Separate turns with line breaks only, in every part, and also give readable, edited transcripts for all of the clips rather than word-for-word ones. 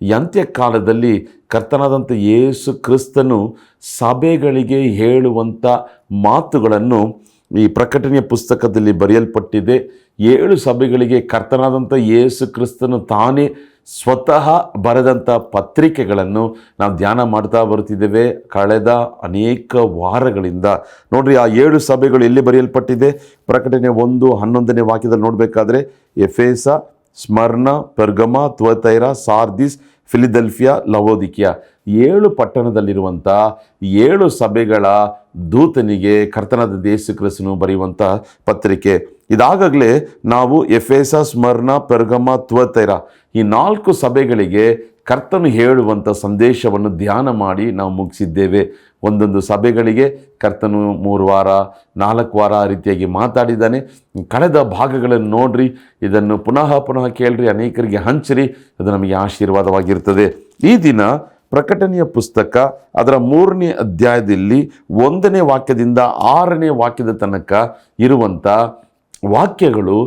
ಈ ಅಂತ್ಯಕಾಲದಲ್ಲಿ ಕರ್ತನಾದಂಥ ಯೇಸು ಕ್ರಿಸ್ತನು ಸಭೆಗಳಿಗೆ ಹೇಳುವಂಥ ಮಾತುಗಳನ್ನು ಈ ಪ್ರಕಟಣೆಯ ಪುಸ್ತಕದಲ್ಲಿ ಬರೆಯಲ್ಪಟ್ಟಿದೆ. 7 ಸಭೆಗಳಿಗೆ ಕರ್ತನಾದಂಥ ಯೇಸು ಕ್ರಿಸ್ತನು ತಾನೇ ಸ್ವತಃ ಬರೆದಂಥ ಪತ್ರಿಕೆಗಳನ್ನು ನಾವು ಧ್ಯಾನ ಮಾಡ್ತಾ ಬರ್ತಿದ್ದೇವೆ ಕಳೆದ ಅನೇಕ ವಾರಗಳಿಂದ. ನೋಡ್ರಿ, ಆ 7 ಸಭೆಗಳು ಎಲ್ಲಿ ಬರೆಯಲ್ಪಟ್ಟಿದೆ? ಪ್ರಕಟಣೆ 1:11 ವಾಕ್ಯದಲ್ಲಿ ನೋಡಬೇಕಾದ್ರೆ ಎಫೆಸ, ಸ್ಮರ್ನ, ಪೆರ್ಗಮ, ಥುವತೈರ, ಸಾರ್ದಿಸ್, ಫಿಲಿದೆಲ್ಫಿಯಾ, ಲವೋದಿಕಿಯಾ 7 ಪಟ್ಟಣದಲ್ಲಿರುವಂಥ 7 ಸಭೆಗಳ ದೂತನಿಗೆ ಕರ್ತನಾದ ಯೇಸು ಕ್ರಿಸ್ತನು ಬರೆಯುವಂಥ ಪತ್ರಿಕೆ. ಇದಾಗಲೇ ನಾವು ಎಫೆಸ, ಸ್ಮರ್ನ, ಪೆರ್ಗಮ, ಥುವತೈರ ಈ 4 ಸಭೆಗಳಿಗೆ ಕರ್ತನು ಹೇಳುವಂಥ ಸಂದೇಶವನ್ನು ಧ್ಯಾನ ಮಾಡಿ ನಾವು ಮುಗಿಸಿದ್ದೇವೆ. ಒಂದೊಂದು ಸಭೆಗಳಿಗೆ ಕರ್ತನು 3 ವಾರ 4 ವಾರ ಆ ರೀತಿಯಾಗಿ ಮಾತಾಡಿದ್ದಾನೆ. ಕಳೆದ ಭಾಗಗಳನ್ನು ನೋಡ್ರಿ, ಇದನ್ನು ಪುನಃ ಕೇಳ್ರಿ, ಅನೇಕರಿಗೆ ಹಂಚ್ರಿ, ಅದು ನಮಗೆ ಆಶೀರ್ವಾದವಾಗಿರ್ತದೆ. ಈ ದಿನ ಪ್ರಕಟಣೆಯ ಪುಸ್ತಕ ಅದರ 3ನೇ ಅಧ್ಯಾಯದಲ್ಲಿ 1ನೇ ವಾಕ್ಯದಿಂದ 6ನೇ ವಾಕ್ಯದ ತನಕ ಇರುವಂಥ ವಾಕ್ಯಗಳು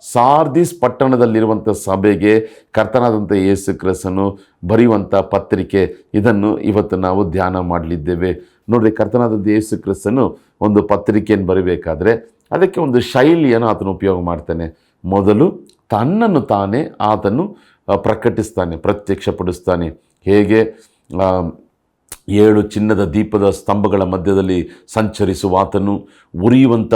ಸಾರ್ದಿಸ್ ಪಟ್ಟಣದಲ್ಲಿರುವಂಥ ಸಭೆಗೆ ಕರ್ತನಾದಂಥ ಯೇಸು ಕ್ರಿಸ್ತನು ಬರೆಯುವಂಥ ಪತ್ರಿಕೆ. ಇದನ್ನು ಇವತ್ತು ನಾವು ಧ್ಯಾನ ಮಾಡಲಿದ್ದೇವೆ. ನೋಡ್ರಿ, ಕರ್ತನಾದಂಥ ಯೇಸು ಕ್ರಿಸ್ತನು ಒಂದು ಪತ್ರಿಕೆಯನ್ನು ಬರೀಬೇಕಾದ್ರೆ ಅದಕ್ಕೆ ಒಂದು ಶೈಲಿಯನ್ನು ಆತನು ಉಪಯೋಗ ಮಾಡ್ತಾನೆ. ಮೊದಲು ತನ್ನನ್ನು ತಾನೇ ಆತನು ಪ್ರತ್ಯಕ್ಷಪಡಿಸ್ತಾನೆ. ಹೇಗೆ 7 ಚಿನ್ನದ ದೀಪದ ಸ್ತಂಭಗಳ ಮಧ್ಯದಲ್ಲಿ ಸಂಚರಿಸುವ ಆತನು, ಉರಿಯುವಂಥ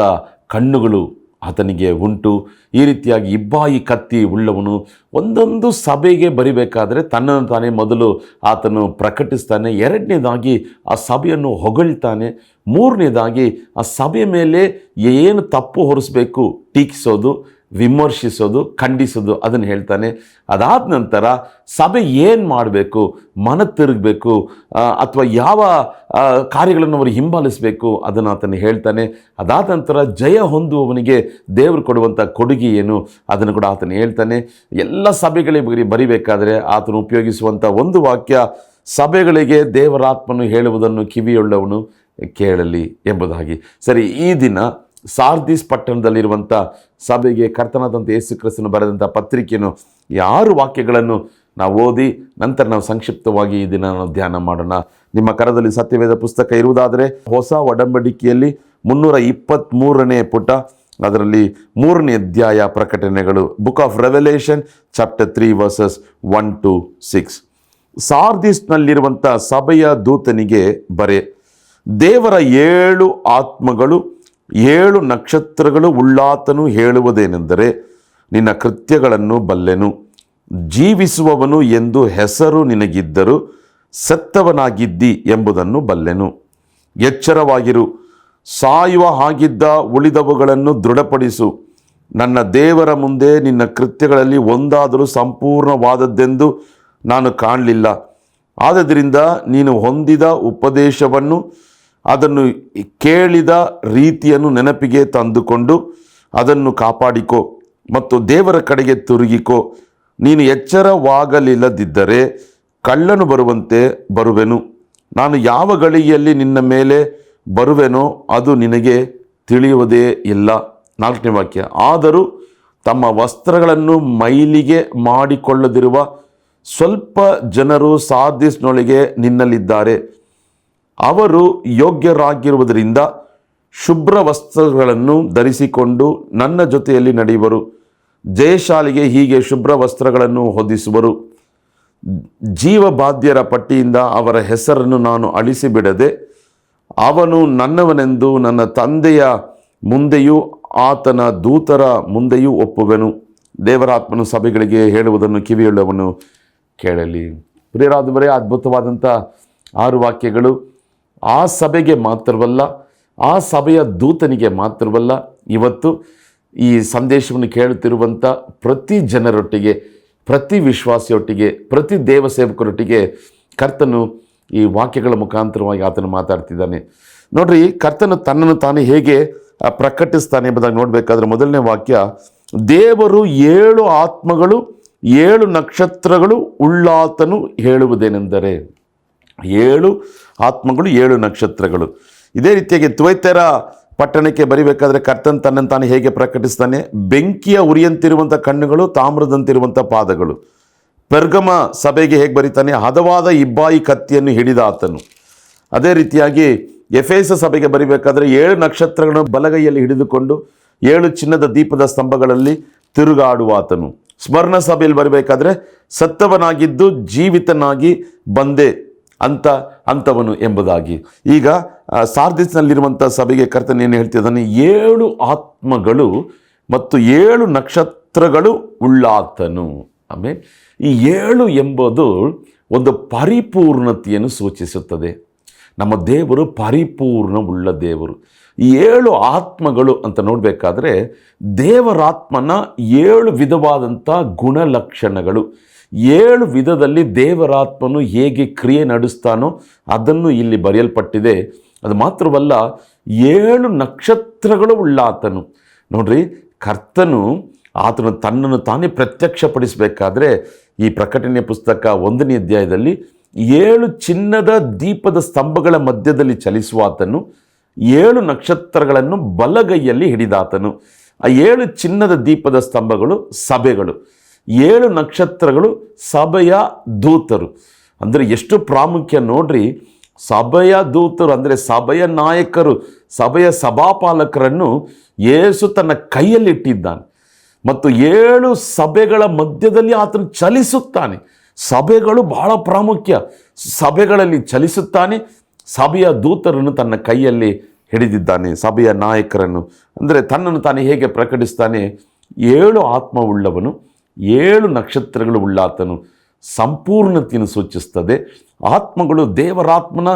ಕಣ್ಣುಗಳು ಆತನಿಗೆ ಉಂಟು, ಈ ರೀತಿಯಾಗಿ ಇಬ್ಬಾಯಿ ಕತ್ತಿ ಉಳ್ಳವನು. ಒಂದೊಂದು ಸಭೆಗೆ ಬರಿಬೇಕಾದ್ರೆ ತನ್ನನ್ನು ತಾನೇ ಮೊದಲು ಆತನು ಪ್ರಕಟಿಸ್ತಾನೆ. 2ನೇದಾಗಿ ಆ ಸಭೆಯನ್ನು ಹೊಗಳ್ತಾನೆ. 3ನೇದಾಗಿ ಆ ಸಭೆಯ ಮೇಲೆ ಏನು ತಪ್ಪು ಹೊರಿಸಬೇಕು, ಟೀಕಿಸೋದು, ವಿಮರ್ಶಿಸೋದು, ಖಂಡಿಸೋದು, ಅದನ್ನು ಹೇಳ್ತಾನೆ. ಅದಾದ ನಂತರ ಸಭೆ ಏನು ಮಾಡಬೇಕು, ಮನ ತಿರುಗಬೇಕು ಅಥವಾ ಯಾವ ಕಾರ್ಯಗಳನ್ನು ಅವರು ಹಿಂಬಾಲಿಸಬೇಕು ಅದನ್ನು ಆತನು ಹೇಳ್ತಾನೆ. ಅದಾದ ನಂತರ ಜಯ ಹೊಂದುವವನಿಗೆ ದೇವರು ಕೊಡುವಂಥ ಕೊಡುಗೆ ಏನು ಅದನ್ನು ಕೂಡ ಆತನು ಹೇಳ್ತಾನೆ. ಎಲ್ಲ ಸಭೆಗಳಿಗೆ ಬರಿಬೇಕಾದ್ರೆ ಆತನು ಉಪಯೋಗಿಸುವಂಥ ಒಂದು ವಾಕ್ಯ, ಸಭೆಗಳಿಗೆ ದೇವರಾತ್ಮನು ಹೇಳುವುದನ್ನು ಕಿವಿಯುಳ್ಳವನು ಕೇಳಲಿ ಎಂಬುದಾಗಿ. ಸರಿ, ಈ ದಿನ ಸಾರ್ದಿಸ್ ಪಟ್ಟಣದಲ್ಲಿರುವಂಥ ಸಭೆಗೆ ಕರ್ತನಾದಂಥ ಯೇಸು ಕ್ರಿಸ್ತನು ಬರೆದಂಥ ಪತ್ರಿಕೆಯನ್ನು 6 ವಾಕ್ಯಗಳನ್ನು ನಾವು ಓದಿ ನಂತರ ನಾವು ಸಂಕ್ಷಿಪ್ತವಾಗಿ ಈ ದಿನ ನಾವು ಧ್ಯಾನ ಮಾಡೋಣ. ನಿಮ್ಮ ಕರದಲ್ಲಿ ಸತ್ಯವೇದ ಪುಸ್ತಕ ಇರುವುದಾದರೆ ಹೊಸ ಒಡಂಬಡಿಕೆಯಲ್ಲಿ 323ನೇ ಪುಟ, ಅದರಲ್ಲಿ 3ನೇ ಅಧ್ಯಾಯ ಪ್ರಕಟಣೆಗಳು, book of revelation chapter 3 versus 1-6. ಸಾರ್ದಿಸ್ನಲ್ಲಿರುವಂಥ ಸಭೆಯ ದೂತನಿಗೆ ಬರೆ, ದೇವರ 7 ಆತ್ಮಗಳು 7 ನಕ್ಷತ್ರಗಳು ಉಳ್ಳಾತನು ಹೇಳುವುದೇನೆಂದರೆ, ನಿನ್ನ ಕೃತ್ಯಗಳನ್ನು ಬಲ್ಲೆನು, ಜೀವಿಸುವವನು ಎಂದು ಹೆಸರು ನಿನಗಿದ್ದರೂ ಸತ್ತವನಾಗಿದ್ದಿ ಎಂಬುದನ್ನು ಬಲ್ಲೆನು. ಎಚ್ಚರವಾಗಿರು, ಸಾಯುವ ಹಾಗಿದ್ದ ಉಳಿದವುಗಳನ್ನು ದೃಢಪಡಿಸು. ನನ್ನ ದೇವರ ಮುಂದೆ ನಿನ್ನ ಕೃತ್ಯಗಳಲ್ಲಿ ಒಂದಾದರೂ ಸಂಪೂರ್ಣವಾದದ್ದೆಂದು ನಾನು ಕಾಣಲಿಲ್ಲ. ಆದ್ದರಿಂದ ನೀನು ಹೊಂದಿದ ಉಪದೇಶವನ್ನು, ಅದನ್ನು ಕೇಳಿದ ರೀತಿಯನ್ನು ನೆನಪಿಗೆ ತಂದುಕೊಂಡು ಅದನ್ನು ಕಾಪಾಡಿಕೋ ಮತ್ತು ದೇವರ ಕಡೆಗೆ ತಿರುಗಿಕೋ. ನೀನು ಎಚ್ಚರವಾಗಲಿಲ್ಲದಿದ್ದರೆ ಕಳ್ಳನು ಬರುವಂತೆ ಬರುವೆನು. ನಾನು ಯಾವ ಗಳಿಗೆಯಲ್ಲಿ ನಿನ್ನ ಮೇಲೆ ಬರುವೆನೋ ಅದು ನಿನಗೆ ತಿಳಿಯುವುದೇ ಇಲ್ಲ. 4ನೇ ವಾಕ್ಯ, ಆದರೂ ತಮ್ಮ ವಸ್ತ್ರಗಳನ್ನು ಮೈಲಿಗೆ ಮಾಡಿಕೊಳ್ಳದಿರುವ ಸ್ವಲ್ಪ ಜನರು ಸಾರ್ದಿಸ್ನೊಳಗೆ ನಿನ್ನಲ್ಲಿದ್ದಾರೆ. ಅವರು ಯೋಗ್ಯರಾಗಿರುವುದರಿಂದ ಶುಭ್ರ ವಸ್ತ್ರಗಳನ್ನು ಧರಿಸಿಕೊಂಡು ನನ್ನ ಜೊತೆಯಲ್ಲಿ ನಡೆಯುವರು. ಜಯಶಾಲಿಗೆ ಹೀಗೆ ಶುಭ್ರ ವಸ್ತ್ರಗಳನ್ನು ಹೊದಿಸುವರು. ಜೀವಬಾಧ್ಯರ ಪಟ್ಟಿಯಿಂದ ಅವರ ಹೆಸರನ್ನು ನಾನು ಅಳಿಸಿಬಿಡದೆ ಅವನು ನನ್ನವನೆಂದು ನನ್ನ ತಂದೆಯ ಮುಂದೆಯೂ ಆತನ ದೂತರ ಮುಂದೆಯೂ ಒಪ್ಪುವೆನು. ದೇವರಾತ್ಮನು ಸಭೆಗಳಿಗೆ ಹೇಳುವುದನ್ನು ಕಿವಿಯುಳ್ಳವನು ಕೇಳಲಿ. ಪ್ರಿಯರಾದವರೇ, ಅದ್ಭುತವಾದಂಥ 6 ವಾಕ್ಯಗಳು ಆ ಸಭೆಗೆ ಮಾತ್ರವಲ್ಲ, ಆ ಸಭೆಯ ದೂತನಿಗೆ ಮಾತ್ರವಲ್ಲ, ಇವತ್ತು ಈ ಸಂದೇಶವನ್ನು ಕೇಳುತ್ತಿರುವಂಥ ಪ್ರತಿ ಜನರೊಟ್ಟಿಗೆ, ಪ್ರತಿ ವಿಶ್ವಾಸಿಯೊಟ್ಟಿಗೆ, ಪ್ರತಿ ದೇವಸೇವಕರೊಟ್ಟಿಗೆ ಕರ್ತನು ಈ ವಾಕ್ಯಗಳ ಮುಖಾಂತರವಾಗಿ ಆತನು ಮಾತಾಡ್ತಿದ್ದಾನೆ. ನೋಡ್ರಿ, ಕರ್ತನು ತನ್ನನ್ನು ತಾನೇ ಹೇಗೆ ಪ್ರಕಟಿಸ್ತಾನೆ ಎಂಬುದಾಗಿ ನೋಡಬೇಕಾದ್ರೆ 1ನೇ ವಾಕ್ಯ, ದೇವರು 7 ಆತ್ಮಗಳು 7 ನಕ್ಷತ್ರಗಳು ಉಳ್ಳಾತನು ಹೇಳುವುದೇನೆಂದರೆ. 7 ಆತ್ಮಗಳು 7 ನಕ್ಷತ್ರಗಳು. ಇದೇ ರೀತಿಯಾಗಿ ಥುವತೈರ ಪಟ್ಟಣಕ್ಕೆ ಬರಿಬೇಕಾದ್ರೆ ಕರ್ತನ್ ತನ್ನನ್ನು ತಾನು ಹೇಗೆ ಪ್ರಕಟಿಸ್ತಾನೆ? ಬೆಂಕಿಯ ಉರಿಯಂತಿರುವಂಥ ಕಣ್ಣುಗಳು, ತಾಮ್ರದಂತಿರುವಂಥ ಪಾದಗಳು. ಪೆರ್ಗಮ ಸಭೆಗೆ ಹೇಗೆ ಬರೀತಾನೆ? ಹದವಾದ ಇಬ್ಬಾಯಿ ಕತ್ತಿಯನ್ನು ಹಿಡಿದ ಆತನು. ಅದೇ ರೀತಿಯಾಗಿ ಎಫೆಸ ಸಭೆಗೆ ಬರಿಬೇಕಾದ್ರೆ 7 ನಕ್ಷತ್ರಗಳನ್ನು ಬಲಗೈಯಲ್ಲಿ ಹಿಡಿದುಕೊಂಡು 7 ಚಿನ್ನದ ದೀಪದ ಸ್ತಂಭಗಳಲ್ಲಿ ತಿರುಗಾಡುವ ಆತನು. ಸ್ಮರಣ ಸಭೆಯಲ್ಲಿ ಬರಬೇಕಾದ್ರೆ ಸತ್ತವನಾಗಿದ್ದು ಜೀವಿತನಾಗಿ ಬಂದೆ ಅಂತವನು ಎಂಬುದಾಗಿ. ಈಗ ಸಾರ್ದಿಸ್ನಲ್ಲಿರುವಂಥ ಸಭೆಗೆ ಕರ್ತನ ಏನು ಹೇಳ್ತಿದ್ದಾನೆ? 7 ಆತ್ಮಗಳು ಮತ್ತು 7 ನಕ್ಷತ್ರಗಳು ಉಳ್ಳಾತನು. ಆಮೇಲೆ ಈ 7 ಎಂಬುದು ಒಂದು ಪರಿಪೂರ್ಣತೆಯನ್ನು ಸೂಚಿಸುತ್ತದೆ. ನಮ್ಮ ದೇವರು ಪರಿಪೂರ್ಣವುಳ್ಳ ದೇವರು. ಈ 7 ಆತ್ಮಗಳು ಅಂತ ನೋಡಬೇಕಾದ್ರೆ ದೇವರಾತ್ಮನ 7 ವಿಧವಾದಂಥ ಗುಣಲಕ್ಷಣಗಳು, 7 ವಿಧದಲ್ಲಿ ದೇವರಾತ್ಮನು ಹೇಗೆ ಕ್ರಿಯೆ ನಡೆಸ್ತಾನೋ ಅದನ್ನು ಇಲ್ಲಿ ಬರೆಯಲ್ಪಟ್ಟಿದೆ. ಅದು ಮಾತ್ರವಲ್ಲ, 7 ನಕ್ಷತ್ರಗಳು ಉಳ್ಳಾತನು. ನೋಡ್ರಿ, ಕರ್ತನು ಆತನು ತನ್ನನ್ನು ತಾನೇ ಪ್ರತ್ಯಕ್ಷಪಡಿಸಬೇಕಾದ್ರೆ ಈ ಪ್ರಕಟಣೆಯ ಪುಸ್ತಕ 1ನೇ ಅಧ್ಯಾಯದಲ್ಲಿ 7 ಚಿನ್ನದ ದೀಪದ ಸ್ತಂಭಗಳ ಮಧ್ಯದಲ್ಲಿ ಚಲಿಸುವ ಆತನು 7 ನಕ್ಷತ್ರಗಳನ್ನು ಬಲಗೈಯಲ್ಲಿ ಹಿಡಿದಾತನು. ಆ 7 ಚಿನ್ನದ ದೀಪದ ಸ್ತಂಭಗಳು ಸಭೆಗಳು, 7 ನಕ್ಷತ್ರಗಳು ಸಭೆಯ ದೂತರು. ಅಂದರೆ ಎಷ್ಟು ಪ್ರಾಮುಖ್ಯ ನೋಡ್ರಿ. ಸಭೆಯ ದೂತರು ಅಂದರೆ ಸಭೆಯ ನಾಯಕರು, ಸಭೆಯ ಸಭಾಪಾಲಕರನ್ನು ಯೇಸು ತನ್ನ ಕೈಯಲ್ಲಿಟ್ಟಿದ್ದಾನೆ ಮತ್ತು 7 ಸಭೆಗಳ ಮಧ್ಯದಲ್ಲಿ ಆತನು ಚಲಿಸುತ್ತಾನೆ. ಸಭೆಗಳು ಬಹಳ ಪ್ರಾಮುಖ್ಯ. ಸಭೆಗಳಲ್ಲಿ ಚಲಿಸುತ್ತಾನೆ. ಸಭೆಯ ದೂತರನ್ನು ತನ್ನ ಕೈಯಲ್ಲಿ ಹಿಡಿದಿದ್ದಾನೆ. ಸಭೆಯ ನಾಯಕರನ್ನು ಅಂದರೆ ತನ್ನನ್ನು ತಾನೇ ಹೇಗೆ ಪ್ರಕಟಿಸ್ತಾನೆ? 7 ಆತ್ಮವುಳ್ಳವನು, 7 ನಕ್ಷತ್ರಗಳು ಉಳ್ಳಾತನು. ಸಂಪೂರ್ಣತೆಯನ್ನು ಸೂಚಿಸ್ತದೆ. ಆತ್ಮಗಳು ದೇವರಾತ್ಮನ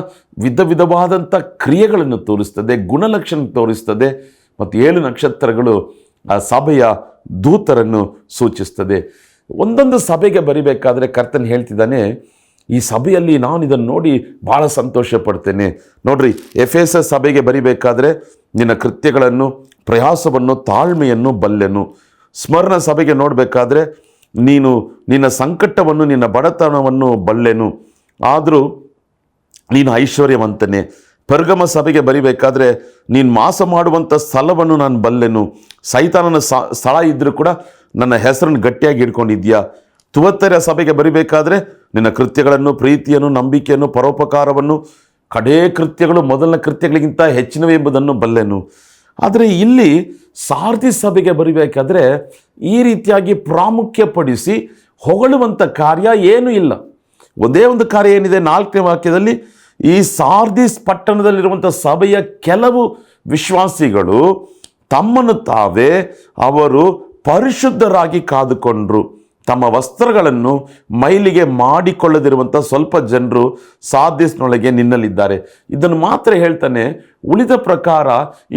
ವಿಧವಾದಂಥ ಕ್ರಿಯೆಗಳನ್ನು ತೋರಿಸ್ತದೆ, ಗುಣಲಕ್ಷಣ ತೋರಿಸ್ತದೆ. ಮತ್ತು 7 ನಕ್ಷತ್ರಗಳು ಆ ಸಭೆಯ ದೂತರನ್ನು ಸೂಚಿಸ್ತದೆ. ಒಂದೊಂದು ಸಭೆಗೆ ಬರಿಬೇಕಾದ್ರೆ ಕರ್ತನ್ ಹೇಳ್ತಿದ್ದಾನೆ, ಈ ಸಭೆಯಲ್ಲಿ ನಾನು ಇದನ್ನು ನೋಡಿ ಭಾಳ ಸಂತೋಷ ಪಡ್ತೇನೆ. ನೋಡ್ರಿ, ಎಫೆಸ ಸಭೆಗೆ ಬರಿಬೇಕಾದ್ರೆ ನಿನ್ನ ಕೃತ್ಯಗಳನ್ನು, ಪ್ರಯಾಸವನ್ನು, ತಾಳ್ಮೆಯನ್ನು ಬಲ್ಲೆನು. ಸ್ಮರಣ ಸಭೆಗೆ ನೋಡಬೇಕಾದ್ರೆ ನೀನು ನಿನ್ನ ಸಂಕಟವನ್ನು, ನಿನ್ನ ಬಡತನವನ್ನು ಬಲ್ಲೆನು, ಆದರೂ ನೀನು ಐಶ್ವರ್ಯವಂತನೇ. ಪೆರ್ಗಮ ಸಭೆಗೆ ಬರಿಬೇಕಾದ್ರೆ ನೀನು ಮಾಸ ಮಾಡುವಂಥ ಸ್ಥಳವನ್ನು ನಾನು ಬಲ್ಲೆನು. ಸೈತಾನನ ಸ್ಥಳ ಇದ್ದರೂ ಕೂಡ ನನ್ನ ಹೆಸರನ್ನು ಗಟ್ಟಿಯಾಗಿ ಹಿಡ್ಕೊಂಡಿದ್ಯಾ. ತುವತ್ತೆರ ಸಭೆಗೆ ಬರಿಬೇಕಾದ್ರೆ ನಿನ್ನ ಕೃತ್ಯಗಳನ್ನು, ಪ್ರೀತಿಯನ್ನು, ನಂಬಿಕೆಯನ್ನು, ಪರೋಪಕಾರವನ್ನು, ಕಡೇ ಕೃತ್ಯಗಳು ಮೊದಲನ ಕೃತ್ಯಗಳಿಗಿಂತ ಹೆಚ್ಚಿನವೆ ಎಂಬುದನ್ನು ಬಲ್ಲೆನು. ಆದರೆ ಇಲ್ಲಿ ಸಾರ್ದಿಸ್ ಸಭೆಗೆ ಬರಿಬೇಕಾದ್ರೆ ಈ ರೀತಿಯಾಗಿ ಪ್ರಾಮುಖ್ಯಪಡಿಸಿ ಹೊಗಳುವಂಥ ಕಾರ್ಯ ಏನೂ ಇಲ್ಲ. ಒಂದೇ ಒಂದು ಕಾರ್ಯ ಏನಿದೆ 4ನೇ ವಾಕ್ಯದಲ್ಲಿ, ಈ ಸಾರ್ದಿಸ್ ಪಟ್ಟಣದಲ್ಲಿರುವಂಥ ಸಭೆಯ ಕೆಲವು ವಿಶ್ವಾಸಿಗಳು ತಮ್ಮನ್ನು ತಾವೇ ಅವರು ಪರಿಶುದ್ಧರಾಗಿ ಕಾದುಕೊಂಡ್ರು. ತಮ್ಮ ವಸ್ತ್ರಗಳನ್ನು ಮೈಲಿಗೆ ಮಾಡಿಕೊಳ್ಳದಿರುವಂಥ ಸ್ವಲ್ಪ ಜನರು ಸಾರ್ದಿಸ್ನೊಳಗೆ ನಿನ್ನಲ್ಲಿದ್ದಾರೆ. ಇದನ್ನು ಮಾತ್ರ ಹೇಳ್ತಾನೆ. ಉಳಿದ ಪ್ರಕಾರ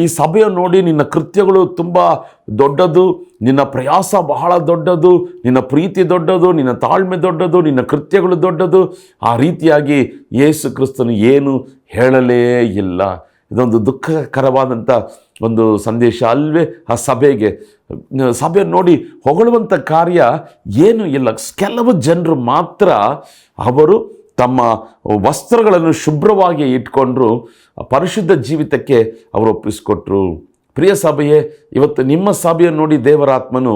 ಈ ಸಭೆಯ ನೋಡಿ, ನಿನ್ನ ಕೃತ್ಯಗಳು ತುಂಬ ದೊಡ್ಡದು, ನಿನ್ನ ಪ್ರಯಾಸ ಬಹಳ ದೊಡ್ಡದು, ನಿನ್ನ ಪ್ರೀತಿ ದೊಡ್ಡದು, ನಿನ್ನ ತಾಳ್ಮೆ ದೊಡ್ಡದು, ನಿನ್ನ ಕೃತ್ಯಗಳು ದೊಡ್ಡದು. ಆ ರೀತಿಯಾಗಿ ಯೇಸು ಕ್ರಿಸ್ತನು ಏನು ಹೇಳಲೇ ಇಲ್ಲ. ಇದೊಂದು ದುಃಖಕರವಾದಂಥ ಒಂದು ಸಂದೇಶ ಅಲ್ವೇ ಆ ಸಭೆಗೆ. ಸಭೆ ನೋಡಿ ಹೊಗಳುವಂಥ ಕಾರ್ಯ ಏನೂ ಇಲ್ಲ. ಕೆಲವು ಜನರು ಮಾತ್ರ ಅವರು ತಮ್ಮ ವಸ್ತ್ರಗಳನ್ನು ಶುಭ್ರವಾಗಿ ಇಟ್ಕೊಂಡ್ರು, ಪರಿಶುದ್ಧ ಜೀವಿತಕ್ಕೆ ಅವರು ಒಪ್ಪಿಸಿಕೊಟ್ರು. ಪ್ರಿಯ ಸಭೆಯೇ, ಇವತ್ತು ನಿಮ್ಮ ಸಭೆಯನ್ನು ನೋಡಿ ದೇವರಾತ್ಮನು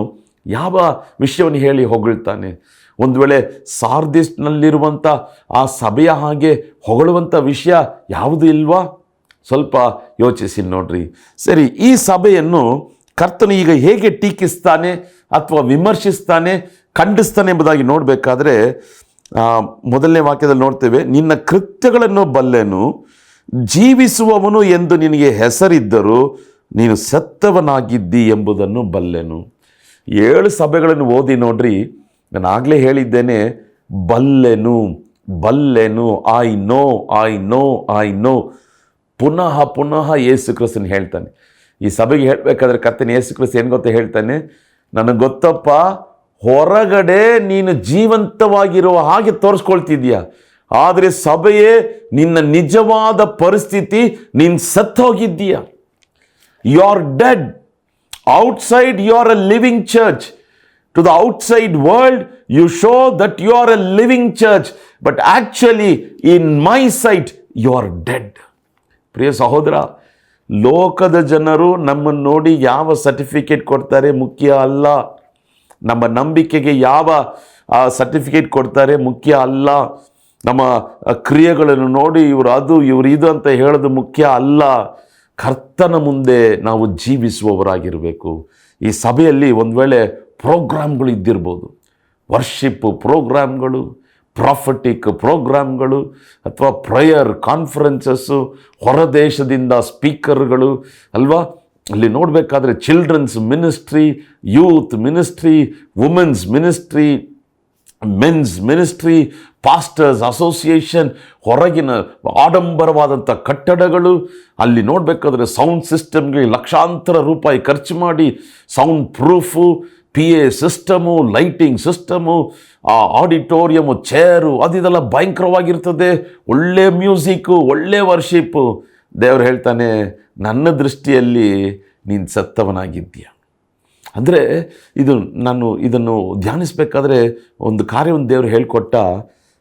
ಯಾವ ವಿಷಯವನ್ನು ಹೇಳಿ ಹೊಗಳ್ತಾನೆ? ಒಂದು ವೇಳೆ ಸಾರ್ದಿಸ್ನಲ್ಲಿರುವಂಥ ಆ ಸಭೆಯ ಹಾಗೆ ಹೊಗಳುವಂಥ ವಿಷಯ ಯಾವುದು ಇಲ್ವಾ? ಸ್ವಲ್ಪ ಯೋಚಿಸಿ ನೋಡ್ರಿ. ಸರಿ, ಈ ಸಭೆಯನ್ನು ಕರ್ತನು ಈಗ ಹೇಗೆ ಟೀಕಿಸ್ತಾನೆ ಅಥವಾ ವಿಮರ್ಶಿಸ್ತಾನೆ, ಖಂಡಿಸ್ತಾನೆ ಎಂಬುದಾಗಿ ನೋಡಬೇಕಾದ್ರೆ 1ನೇ ವಾಕ್ಯದಲ್ಲಿ ನೋಡ್ತೇವೆ, ನಿನ್ನ ಕೃತ್ಯಗಳನ್ನು ಬಲ್ಲೆನು, ಜೀವಿಸುವವನು ಎಂದು ನಿನಗೆ ಹೆಸರಿದ್ದರೂ ನೀನು ಸತ್ತವನಾಗಿದ್ದಿ ಎಂಬುದನ್ನು ಬಲ್ಲೆನು. 7 ಸಭೆಗಳನ್ನು ಓದಿ ನೋಡ್ರಿ. ನಾನು ಆಗಲೇ ಹೇಳಿದ್ದೇನೆ, ಬಲ್ಲೆನು ಬಲ್ಲೆನು, I know I know I know. ಪುನಃ ಪುನಃ ಯೇಸು ಕ್ರಿಸ್ತನು ಹೇಳ್ತಾನೆ. ಈ ಸಭೆಗೆ ಹೇಳಬೇಕಾದ್ರೆ ಕರ್ತನ ಯೇಸು ಕ್ರಿಸ್ತ ಏನು ಗೊತ್ತ ಹೇಳ್ತಾನೆ? ನನಗೆ ಗೊತ್ತಪ್ಪ, ಹೊರಗಡೆ ನೀನು ಜೀವಂತವಾಗಿರುವ ಹಾಗೆ ತೋರಿಸ್ಕೊಳ್ತಿದ್ಯಾ, ಆದರೆ ಸಭೆಯೇ ನಿನ್ನ ನಿಜವಾದ ಪರಿಸ್ಥಿತಿ, ನೀನು ಸತ್ತೋಗಿದ್ದೀಯ. You are dead. Outside you are a living church. To the outside world, you show that you are a living church, but actually in my sight, you are dead. ಪ್ರಿಯ ಸಹೋದರ, ಲೋಕದ ಜನರು ನಮ್ಮನ್ನು ನೋಡಿ ಯಾವ ಸರ್ಟಿಫಿಕೇಟ್ ಕೊಡ್ತಾರೆ ಮುಖ್ಯ ಅಲ್ಲ. ನಮ್ಮ ನಂಬಿಕೆಗೆ ಯಾವ ಸರ್ಟಿಫಿಕೇಟ್ ಕೊಡ್ತಾರೆ ಮುಖ್ಯ ಅಲ್ಲ. ನಮ್ಮ ಕ್ರಿಯೆಗಳನ್ನು ನೋಡಿ ಇವರು ಅದು ಇವರು ಇದು ಅಂತ ಹೇಳೋದು ಮುಖ್ಯ ಅಲ್ಲ. ಕರ್ತನ ಮುಂದೆ ನಾವು ಜೀವಿಸುವವರಾಗಿರಬೇಕು. ಈ ಸಭೆಯಲ್ಲಿ ಒಂದು ವೇಳೆ ಪ್ರೋಗ್ರಾಮ್ಗಳು ಇದ್ದಿರ್ಬೋದು, ವರ್ಷಿಪ್ ಪ್ರೋಗ್ರಾಮ್ಗಳು, ಪ್ರಾಫಿಟಿಕ್ ಪ್ರೋಗ್ರಾಮ್ಗಳು, ಅಥವಾ ಪ್ರೇಯರ್ ಕಾನ್ಫರೆನ್ಸಸ್ಸು, ಹೊರದೇಶದಿಂದ ಸ್ಪೀಕರ್ಗಳು ಅಲ್ವಾ. ಅಲ್ಲಿ ನೋಡಬೇಕಾದ್ರೆ children's ministry, youth ministry, women's ministry, men's ministry, pastors association, ಹೊರಗಿನ ಆಡಂಬರವಾದಂಥ ಕಟ್ಟಡಗಳು. ಅಲ್ಲಿ ನೋಡಬೇಕಾದ್ರೆ ಸೌಂಡ್ ಸಿಸ್ಟಮ್ಗೆ ಲಕ್ಷಾಂತರ ರೂಪಾಯಿ ಖರ್ಚು ಮಾಡಿ sound proof, PA system, lighting system, auditorium, chair, ಅದೆಲ್ಲ ಭಯಂಕರವಾಗಿರ್ತದೆ. ಒಳ್ಳೆ ಮ್ಯೂಸಿಕ್ಕು, ಒಳ್ಳೆ ವರ್ಷಿಪ್ಪು. ದೇವರು ಹೇಳ್ತಾನೆ, ನನ್ನ ದೃಷ್ಟಿಯಲ್ಲಿ ನೀನು ಸತ್ತವನಾಗಿದ್ದೀಯ. ಅಂದರೆ ನಾನು ಇದನ್ನು ಧ್ಯಾನಿಸಬೇಕಾದ್ರೆ ಒಂದು ಕಾರ್ಯವನ್ನು ದೇವರು ಹೇಳಿಕೊಟ್ಟ.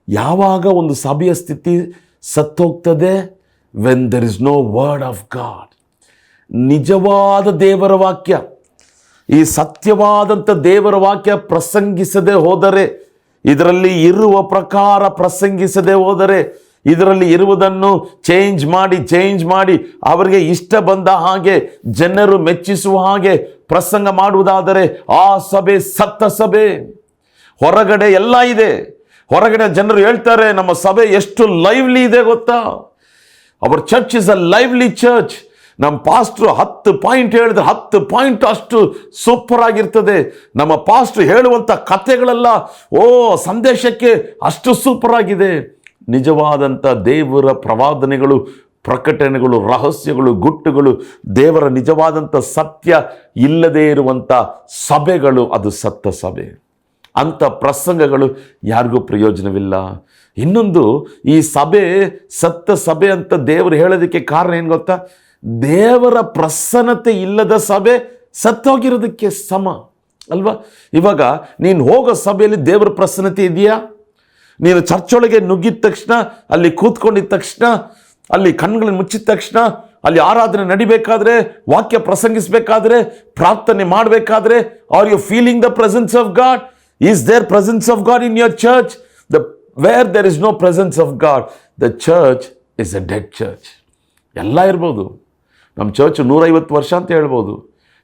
ಯಾವಾಗ ಒಂದು ಸಭೆಯ ಸ್ಥಿತಿ ಸತ್ತೋಗ್ತದೆ, when there is no word of God, ನಿಜವಾದ ದೇವರ ವಾಕ್ಯ, ಈ ಸತ್ಯವಾದಂಥ ದೇವರ ವಾಕ್ಯ ಪ್ರಸಂಗಿಸದೆ ಹೋದರೆ, ಇದರಲ್ಲಿ ಇರುವ ಪ್ರಕಾರ ಪ್ರಸಂಗಿಸದೆ ಹೋದರೆ, ಇದರಲ್ಲಿ ಇರುವುದನ್ನು ಚೇಂಜ್ ಮಾಡಿ ಅವರಿಗೆ ಇಷ್ಟ ಬಂದ ಹಾಗೆ, ಜನರು ಮೆಚ್ಚಿಸುವ ಹಾಗೆ ಪ್ರಸಂಗ ಮಾಡುವುದಾದರೆ ಆ ಸಭೆ ಸತ್ತ ಸಭೆ. ಹೊರಗಡೆ ಎಲ್ಲ ಇದೆ, ಹೊರಗಡೆ ಜನರು ಹೇಳ್ತಾರೆ ನಮ್ಮ ಸಭೆ ಎಷ್ಟು ಲೈವ್ಲಿ ಇದೆ ಗೊತ್ತಾ, our church is a lively church. ನಮ್ಮ ಪಾಸ್ಟ್ರು 10 ಪಾಯಿಂಟ್ ಹೇಳಿದ್ರೆ 10 ಪಾಯಿಂಟ್ ಅಷ್ಟು ಸೂಪರ್ ಆಗಿರ್ತದೆ. ನಮ್ಮ ಪಾಸ್ಟ್ರು ಹೇಳುವಂಥ ಕಥೆಗಳೆಲ್ಲ ಸಂದೇಶಕ್ಕೆ ಅಷ್ಟು ಸೂಪರ್ ಆಗಿದೆ. ನಿಜವಾದಂಥ ದೇವರ ಪ್ರವಾದನೆಗಳು, ಪ್ರಕಟಣೆಗಳು, ರಹಸ್ಯಗಳು, ಗುಟ್ಟುಗಳು, ದೇವರ ನಿಜವಾದಂಥ ಸತ್ಯ ಇಲ್ಲದೇ ಇರುವಂಥ ಸಭೆಗಳು ಅದು ಸತ್ತ ಸಭೆ. ಅಂಥ ಪ್ರಸಂಗಗಳು ಯಾರಿಗೂ ಪ್ರಯೋಜನವಿಲ್ಲ. ಇನ್ನೊಂದು, ಈ ಸಭೆ ಸತ್ತ ಸಭೆ ಅಂತ ದೇವರು ಹೇಳೋದಕ್ಕೆ ಕಾರಣ ಏನು ಗೊತ್ತಾ, ದೇವರ ಪ್ರಸನ್ನತೆ ಇಲ್ಲದ ಸಭೆ ಸತ್ತೋಗಿರೋದಕ್ಕೆ ಸಮ ಅಲ್ವಾ. ಇವಾಗ ನೀನು ಹೋಗೋ ಸಭೆಯಲ್ಲಿ ದೇವರ ಪ್ರಸನ್ನತೆ ಇದೆಯಾ? ನೀನು ಚರ್ಚೊಳಗೆ ನುಗ್ಗಿದ ತಕ್ಷಣ, ಅಲ್ಲಿ ಕೂತ್ಕೊಂಡಿದ್ದ ತಕ್ಷಣ, ಅಲ್ಲಿ ಕಣ್ಗಳನ್ನು ಮುಚ್ಚಿದ ತಕ್ಷಣ, ಅಲ್ಲಿ ಆರಾಧನೆ ನಡಿಬೇಕಾದ್ರೆ, ವಾಕ್ಯ ಪ್ರಸಂಗಿಸಬೇಕಾದ್ರೆ, ಪ್ರಾರ್ಥನೆ ಮಾಡಬೇಕಾದ್ರೆ, are you feeling the presence of God? Is there presence of God in your church? Where there is no presence of God, the church is a dead church. ಎಲ್ಲ ಇರ್ಬೋದು, ನಮ್ಮ ಚರ್ಚ್ 150 ವರ್ಷ ಅಂತ ಹೇಳ್ಬೋದು,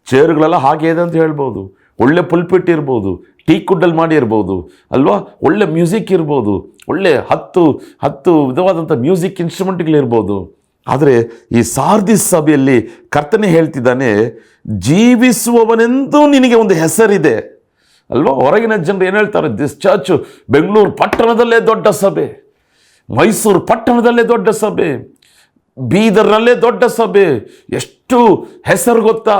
ಚೇರುಗಳೆಲ್ಲ ಹಾಗೆ ಇದೆ ಅಂತ ಹೇಳ್ಬೋದು, ಒಳ್ಳೆ ಪುಲ್ಪಿಟ್ ಇರ್ಬೋದು, ಟೀ ಕುಡ್ಡಲ್ಲಿ ಮಾಡಿ ಇರ್ಬೋದು ಅಲ್ವಾ, ಒಳ್ಳೆ ಮ್ಯೂಸಿಕ್ ಇರ್ಬೋದು, ಒಳ್ಳೆ 10 ವಿಧವಾದಂಥ ಮ್ಯೂಸಿಕ್ ಇನ್ಸ್ಟ್ರೂಮೆಂಟ್ಗಳಿರ್ಬೋದು. ಆದರೆ ಈ ಸಾರ್ದಿಸ್ ಸಭೆಯಲ್ಲಿ ಕರ್ತನೆ ಹೇಳ್ತಿದ್ದಾನೆ, ಜೀವಿಸುವವನೆಂದು ನಿನಗೆ ಒಂದು ಹೆಸರಿದೆ ಅಲ್ವಾ. ಹೊರಗಿನ ಜನರು ಏನು ಹೇಳ್ತಾರೆ, ದಿಸ್ ಚರ್ಚು ಬೆಂಗಳೂರು ಪಟ್ಟಣದಲ್ಲೇ ದೊಡ್ಡ ಸಭೆ, ಮೈಸೂರು ಪಟ್ಟಣದಲ್ಲೇ ದೊಡ್ಡ ಸಭೆ, ಬೀದರ್ನಲ್ಲೇ ದೊಡ್ಡ ಸಭೆ, ಎಷ್ಟು ಹೆಸರು ಗೊತ್ತಾ.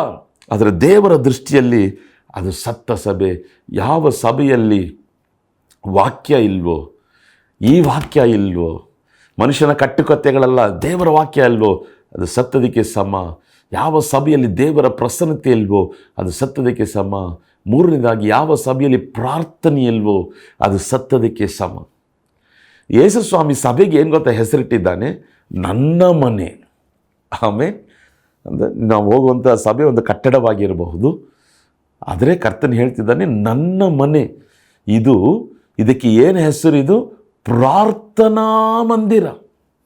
ಆದರೆ ದೇವರ ದೃಷ್ಟಿಯಲ್ಲಿ ಅದು ಸತ್ತ ಸಭೆ. ಯಾವ ಸಭೆಯಲ್ಲಿ ವಾಕ್ಯ ಇಲ್ವೋ, ಈ ವಾಕ್ಯ ಇಲ್ವೋ, ಮನುಷ್ಯನ ಕಟ್ಟುಕತೆಗಳಲ್ಲ, ದೇವರ ವಾಕ್ಯ ಅಲ್ವೋ, ಅದು ಸತ್ತದಕ್ಕೆ ಸಮ. ಯಾವ ಸಭೆಯಲ್ಲಿ ದೇವರ ಪ್ರಸನ್ನತೆ ಇಲ್ವೋ, ಅದು ಸತ್ತದಕ್ಕೆ ಸಮ. ಮೂರನೇದಾಗಿ, ಯಾವ ಸಭೆಯಲ್ಲಿ ಪ್ರಾರ್ಥನೆ ಇಲ್ವೋ, ಅದು ಸತ್ತದಕ್ಕೆ ಸಮ. ಯೇಸು ಸ್ವಾಮಿ ಸಭೆಗೆ ಏನು ಗೊತ್ತಾ ಹೆಸರಿಟ್ಟಿದ್ದಾನೆ, ನನ್ನ ಮನೆ. ಆಮೇಲೆ ಅಂದರೆ ನಾವು ಹೋಗುವಂಥ ಸಭೆ ಒಂದು ಕಟ್ಟಡವಾಗಿರಬಹುದು, ಆದರೆ ಕರ್ತನ ಹೇಳ್ತಿದ್ದಾನೆ ನನ್ನ ಮನೆ. ಇದಕ್ಕೆ ಏನು ಹೆಸರು? ಇದು ಪ್ರಾರ್ಥನಾ ಮಂದಿರ.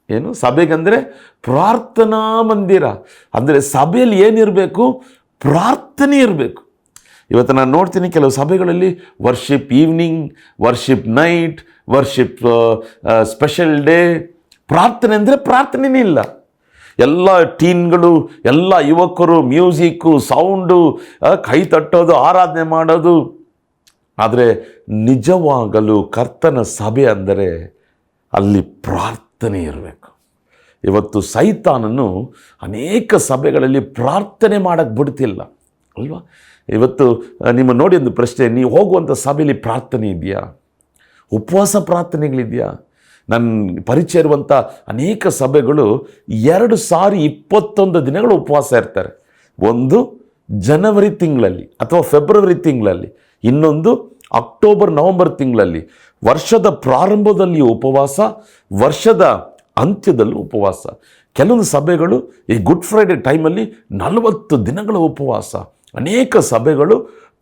ಏನು ಸಭೆಗಂದರೆ ಪ್ರಾರ್ಥನಾ ಮಂದಿರ. ಅಂದರೆ ಸಭೆಯಲ್ಲಿ ಏನಿರಬೇಕು? ಪ್ರಾರ್ಥನೆ ಇರಬೇಕು. ಇವತ್ತು ನಾನು ನೋಡ್ತೀನಿ ಕೆಲವು ಸಭೆಗಳಲ್ಲಿ worship evening, worship night, worship special day. ಪ್ರಾರ್ಥನೆ ಅಂದರೆ ಪ್ರಾರ್ಥನೆನೇ ಇಲ್ಲ. ಎಲ್ಲ ಟೀನ್ಗಳು, ಎಲ್ಲ ಯುವಕರು ಮ್ಯೂಸಿಕ್ಕು, ಸೌಂಡು, ಕೈ ತಟ್ಟೋದು, ಆರಾಧನೆ ಮಾಡೋದು. ಆದರೆ ನಿಜವಾಗಲು ಕರ್ತನ ಸಭೆ ಅಂದರೆ ಅಲ್ಲಿ ಪ್ರಾರ್ಥನೆ ಇರಬೇಕು. ಇವತ್ತು ಸೈತಾನನು ಅನೇಕ ಸಭೆಗಳಲ್ಲಿ ಪ್ರಾರ್ಥನೆ ಮಾಡೋಕ್ಕೆ ಬಿಡ್ತಿಲ್ಲ ಅಲ್ವಾ. ಇವತ್ತು ನಿಮ್ಮ ನೋಡಿ ಒಂದು ಪ್ರಶ್ನೆ, ನೀವು ಹೋಗುವಂಥ ಸಭೆಯಲ್ಲಿ ಪ್ರಾರ್ಥನೆ ಇದೆಯಾ? ಉಪವಾಸ ಪ್ರಾರ್ಥನೆಗಳಿದೆಯಾ? ನನ್ನ ಪರಿಚಯ ಇರುವಂಥ ಅನೇಕ ಸಭೆಗಳು 2 ಸಾರಿ 21 ದಿನಗಳು ಉಪವಾಸ ಇರ್ತಾರೆ. ಒಂದು ಜನವರಿ ತಿಂಗಳಲ್ಲಿ ಅಥವಾ ಫೆಬ್ರವರಿ ತಿಂಗಳಲ್ಲಿ, ಇನ್ನೊಂದು ಅಕ್ಟೋಬರ್ ನವಂಬರ್ ತಿಂಗಳಲ್ಲಿ. ವರ್ಷದ ಪ್ರಾರಂಭದಲ್ಲಿ ಉಪವಾಸ, ವರ್ಷದ ಅಂತ್ಯದಲ್ಲೂ ಉಪವಾಸ. ಕೆಲವೊಂದು ಸಭೆಗಳು ಈ ಗುಡ್ ಫ್ರೈಡೆ ಟೈಮಲ್ಲಿ 40 ದಿನಗಳ ಉಪವಾಸ, ಅನೇಕ ಸಭೆಗಳು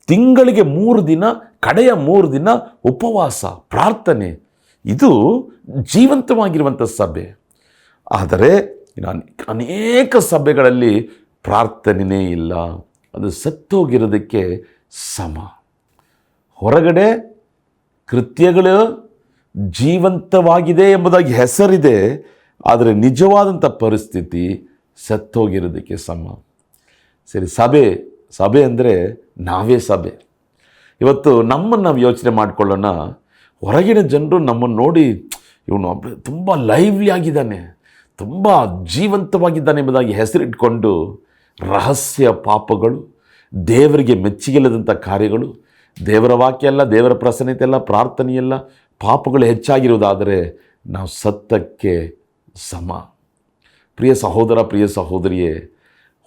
ತಿಂಗಳಿಗೆ 3 ದಿನ, ಕಡೆಯ 3 ದಿನ ಉಪವಾಸ ಪ್ರಾರ್ಥನೆ. ಇದು ಜೀವಂತವಾಗಿರುವಂಥ ಸಭೆ. ಆದರೆ ಅನೇಕ ಸಭೆಗಳಲ್ಲಿ ಪ್ರಾರ್ಥನೆಯೇ ಇಲ್ಲ, ಅದು ಸತ್ತೋಗಿರೋದಕ್ಕೆ ಸಮ. ಹೊರಗಡೆ ಕೃತ್ಯಗಳು ಜೀವಂತವಾಗಿದೆ ಎಂಬುದಾಗಿ ಹೆಸರಿದೆ, ಆದರೆ ನಿಜವಾದಂಥ ಪರಿಸ್ಥಿತಿ ಸತ್ತೋಗಿರೋದಕ್ಕೆ ಸಮ. ಸರಿ, ಸಭೆ ಅಂದರೆ ನಾವೇ ಸಭೆ. ಇವತ್ತು ನಮ್ಮನ್ನು ನಾವು ಯೋಚನೆ ಮಾಡಿಕೊಳ್ಳೋಣ. ಹೊರಗಿನ ಜನರು ನಮ್ಮನ್ನು ನೋಡಿ ಇವನು ತುಂಬ ಲೈವ್ಲಿ ಆಗಿದ್ದಾನೆ, ತುಂಬ ಜೀವಂತವಾಗಿದ್ದಾನೆ ಎಂಬುದಾಗಿ ಹೆಸರಿಟ್ಕೊಂಡು ರಹಸ್ಯ ಪಾಪಗಳು, ದೇವರಿಗೆ ಮೆಚ್ಚುಗೆಲ್ಲದಂಥ ಕಾರ್ಯಗಳು, ದೇವರ ವಾಕ್ಯ ಅಲ್ಲ, ದೇವರ ಪ್ರಸನ್ನತೆ ಅಲ್ಲ, ಪ್ರಾರ್ಥನೆಯಲ್ಲ, ಪಾಪಗಳು ಹೆಚ್ಚಾಗಿರುವುದಾದರೆ ನಾವು ಸತ್ತಕ್ಕೆ ಸಮ. ಪ್ರಿಯ ಸಹೋದರ, ಪ್ರಿಯ ಸಹೋದರಿಯೇ,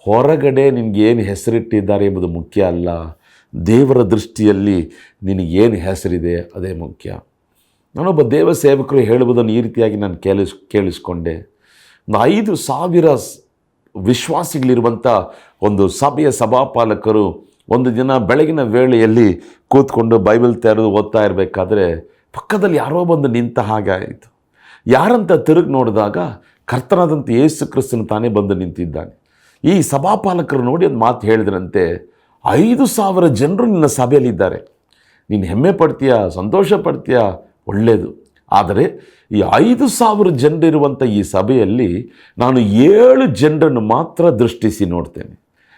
ಹೊರಗಡೆ ನಿನಗೇನು ಹೆಸರಿಟ್ಟಿದ್ದಾರೆ ಎಂಬುದು ಮುಖ್ಯ ಅಲ್ಲ, ದೇವರ ದೃಷ್ಟಿಯಲ್ಲಿ ನಿನಗೇನು ಹೆಸರಿದೆ ಅದೇ ಮುಖ್ಯ. ನಾನೊಬ್ಬ ದೇವ ಸೇವಕರು ಹೇಳುವುದನ್ನು ಈ ರೀತಿಯಾಗಿ ನಾನು ಕೇಳಿಸ್ಕೊಂಡೆ. 5,000 ವಿಶ್ವಾಸಿಗಳಿರುವಂಥ ಒಂದು ಸಭೆಯ ಸಭಾಪಾಲಕರು ಒಂದು ದಿನ ಬೆಳಗಿನ ವೇಳೆಯಲ್ಲಿ ಕೂತ್ಕೊಂಡು ಬೈಬಲ್ ತೆರೆದು ಓದ್ತಾ ಇರಬೇಕಾದ್ರೆ ಪಕ್ಕದಲ್ಲಿ ಯಾರೋ ಬಂದು ನಿಂತ ಹಾಗೆ ಆಯಿತು. ಯಾರಂತ ತಿರುಗಿ ನೋಡಿದಾಗ ಕರ್ತನಾದಂಥ ಯೇಸು ಕ್ರಿಸ್ತನು ತಾನೇ ಬಂದು ನಿಂತಿದ್ದಾನೆ. ಈ ಸಭಾಪಾಲಕರು ನೋಡಿ ಒಂದು ಮಾತು ಹೇಳಿದ್ರಂತೆ, 5,000 ಜನರು ನಿನ್ನ ಸಭೆಯಲ್ಲಿದ್ದಾರೆ, ನೀನು ಹೆಮ್ಮೆ ಪಡ್ತೀಯಾ, ಸಂತೋಷ ಪಡ್ತೀಯಾ, ಒಳ್ಳೆಯದು. ಆದರೆ ಈ 5,000 ಜನರಿರುವಂಥ ಈ ಸಭೆಯಲ್ಲಿ ನಾನು 7 ಜನರನ್ನು ಮಾತ್ರ ದೃಷ್ಟಿಸಿ ನೋಡ್ತೇನೆ,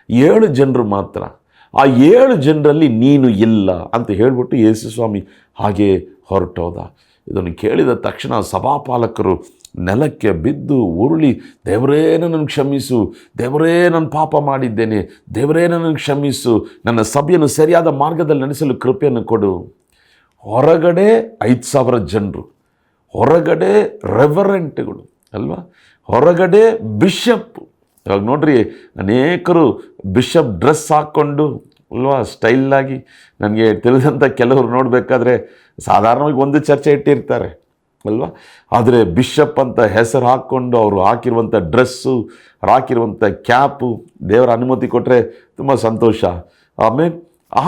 7 ಜನರು ಮಾತ್ರ. ಆ 7 ಜನರಲ್ಲಿ ನೀನು ಇಲ್ಲ ಅಂತ ಹೇಳಿಬಿಟ್ಟು ಯೇಸು ಸ್ವಾಮಿ ಹಾಗೆ ಹೊರಟೋದ. ಇದನ್ನು ಕೇಳಿದ ತಕ್ಷಣ ಸಭಾಪಾಲಕರು ನೆಲಕ್ಕೆ ಬಿದ್ದು ಉರುಳಿ, ದೇವರೇ ನನ್ನನ್ನು ಕ್ಷಮಿಸು, ದೇವರೇ ನಾನು ಪಾಪ ಮಾಡಿದ್ದೇನೆ, ದೇವರೇ ನನ್ನನ್ನು ಕ್ಷಮಿಸು, ನನ್ನ ಸಭೆಯನ್ನು ಸರಿಯಾದ ಮಾರ್ಗದಲ್ಲಿ ನಡೆಸಲು ಕೃಪೆಯನ್ನು ಕೊಡು. ಹೊರಗಡೆ 5,000 ಜನರು, ಹೊರಗಡೆ ರೆವರೆಂಟ್ಗಳು ಅಲ್ವಾ, ಹೊರಗಡೆ ಬಿಷಪ್. ಇವಾಗ ನೋಡ್ರಿ, ಅನೇಕರು ಬಿಷಪ್ ಡ್ರೆಸ್ ಹಾಕ್ಕೊಂಡು ಅಲ್ವಾ ಸ್ಟೈಲಾಗಿ, ನನಗೆ ತಿಳಿದಂಥ ಕೆಲವರು ನೋಡಬೇಕಾದ್ರೆ ಸಾಧಾರಣವಾಗಿ ಒಂದು ಚರ್ಚೆ ಇಟ್ಟಿರ್ತಾರೆ ಅಲ್ವಾ, ಆದರೆ ಬಿಷಪ್ ಅಂತ ಹೆಸರು ಹಾಕ್ಕೊಂಡು ಅವರು ಹಾಕಿರುವಂಥ ಡ್ರೆಸ್ಸು, ಹಾಕಿರುವಂಥ ಕ್ಯಾಪು, ದೇವರ ಅನುಮತಿ ಕೊಟ್ಟರೆ ತುಂಬ ಸಂತೋಷ. ಆಮೇಲೆ